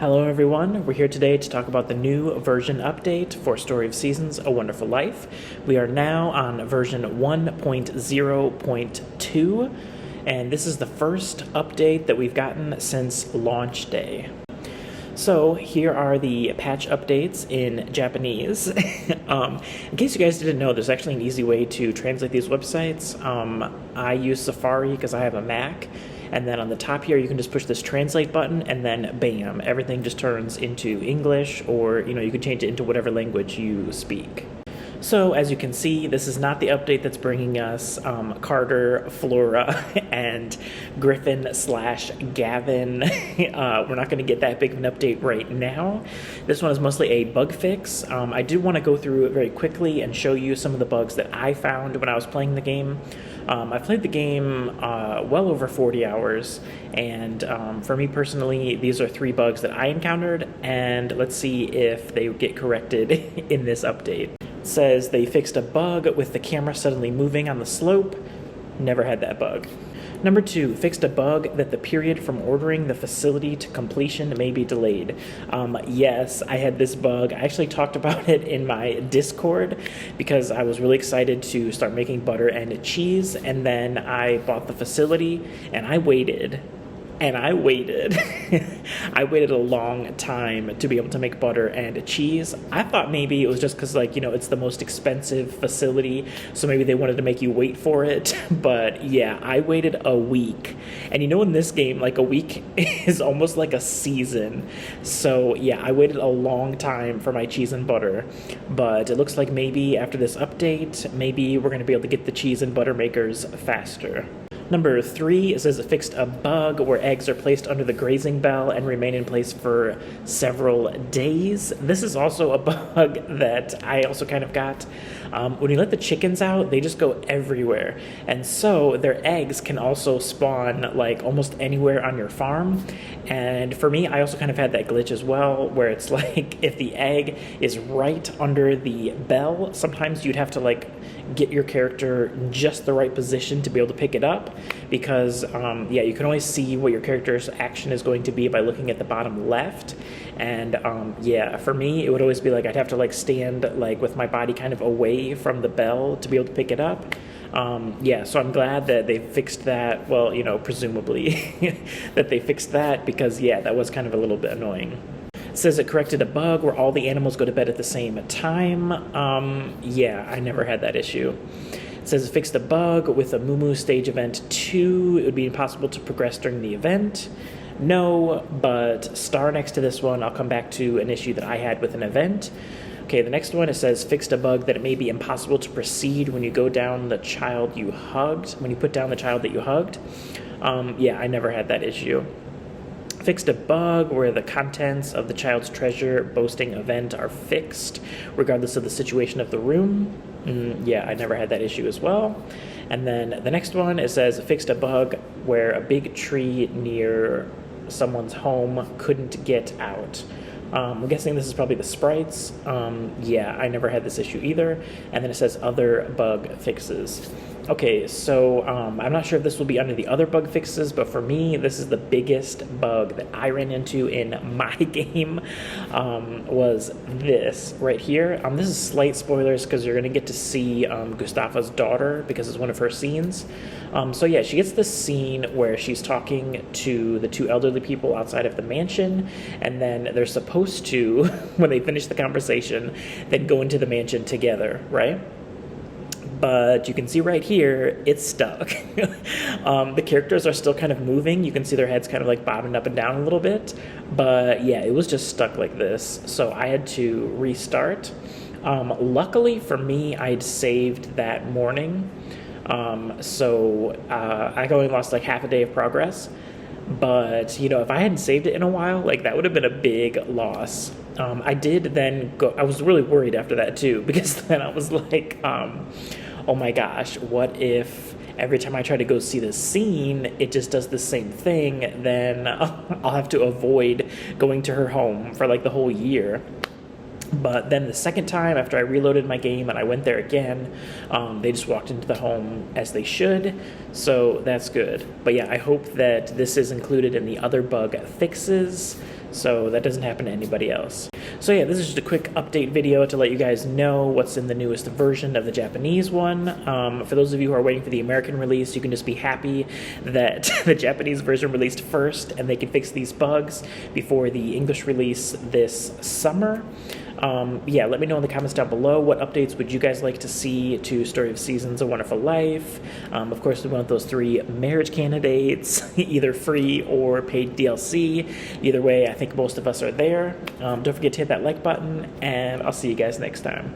Hello everyone, we're here today to talk about the new version update for Story of Seasons, A Wonderful Life. We are now on version 1.0.2, and this is the first update that we've gotten since launch day. So here are the patch updates in Japanese. In case you guys didn't know, there's actually an easy way to translate these websites. I use Safari because I have a Mac. And then on the top here, you can just push this translate button, and then bam, everything just turns into English, or you can change it into whatever language you speak. So as you can see, this is not the update that's bringing us Carter, Flora, and Griffin/Gavin. We're not going to get that big of an update right now. This one is mostly a bug fix. I do want to go through it very quickly and show you some of the bugs that I found when I was playing the game. I played the game well over 40 hours, and for me personally, these are 3 bugs that I encountered, and let's see if they get corrected in this update. It says they fixed a bug with the camera suddenly moving on the slope. Never had that bug. Number 2, fixed a bug that the period from ordering the facility to completion may be delayed. Yes, I had this bug. I actually talked about it in my Discord because I was really excited to start making butter and cheese, and then I bought the facility and I waited. I waited a long time to be able to make butter and cheese. I thought maybe it was just because, it's the most expensive facility, so maybe they wanted to make you wait for it. But yeah, I waited a week. And in this game, a week is almost like a season. So yeah, I waited a long time for my cheese and butter. But it looks like maybe after this update, maybe we're going to be able to get the cheese and butter makers faster. Number 3, it says it fixed a bug where eggs are placed under the grazing bell and remain in place for several days. This is also a bug that I also kind of got. When you let the chickens out, they just go everywhere. And so their eggs can also spawn almost anywhere on your farm. And for me, I also kind of had that glitch as well, where it's if the egg is right under the bell, sometimes you'd have to get your character just the right position to be able to pick it up, because you can only see what your character's action is going to be by looking at the bottom left. And for me, it would always be I'd have to stand with my body kind of away from the bell to be able to pick it up. So I'm glad that they fixed that. Well, presumably that they fixed that, because that was kind of a little bit annoying. It says it corrected a bug where all the animals go to bed at the same time. I never had that issue. It says it fixed a bug with a Moo stage event 2. It would be impossible to progress during the event. No, but star next to this one, I'll come back to an issue that I had with an event. Okay, the next one, it says fixed a bug that it may be impossible to proceed when you go down the child you hugged, when you put down the child that you hugged. I never had that issue. Fixed a bug where the contents of the child's treasure boasting event are fixed, regardless of the situation of the room. I never had that issue as well. And then the next one, it says fixed a bug where a big tree near someone's home couldn't get out. I'm guessing this is probably the sprites. I never had this issue either. And then it says other bug fixes. Okay, so I'm not sure if this will be under the other bug fixes, but for me, this is the biggest bug that I ran into in my game, was this right here. This is slight spoilers because you're going to get to see Gustafa's daughter, because it's one of her scenes. She gets this scene where she's talking to the 2 elderly people outside of the mansion, and then they're supposed to, when they finish the conversation, then go into the mansion together, right? But you can see right here, it's stuck. The characters are still kind of moving. You can see their heads kind of bobbing up and down a little bit. But it was just stuck like this. So I had to restart. Luckily for me, I'd saved that morning. I only lost half a day of progress. But, if I hadn't saved it in a while, that would have been a big loss. I did then go, I was really worried after that too, because then I was oh my gosh, what if every time I try to go see this scene, it just does the same thing? Then I'll have to avoid going to her home for the whole year. But then the second time, after I reloaded my game and I went there again, they just walked into the home as they should, so that's good. But yeah, I hope that this is included in the other bug fixes, So that doesn't happen to anybody else. So yeah, this is just a quick update video to let you guys know what's in the newest version of the Japanese one. For those of you who are waiting for the American release, you can just be happy that the Japanese version released first and they can fix these bugs before the English release this summer. Yeah, let me know in the comments down below what updates would you guys like to see to Story of Seasons: A Wonderful Life. Of course, we want those 3 marriage candidates, either free or paid DLC. Either way, I think most of us are there. Don't forget to hit that like button, and I'll see you guys next time.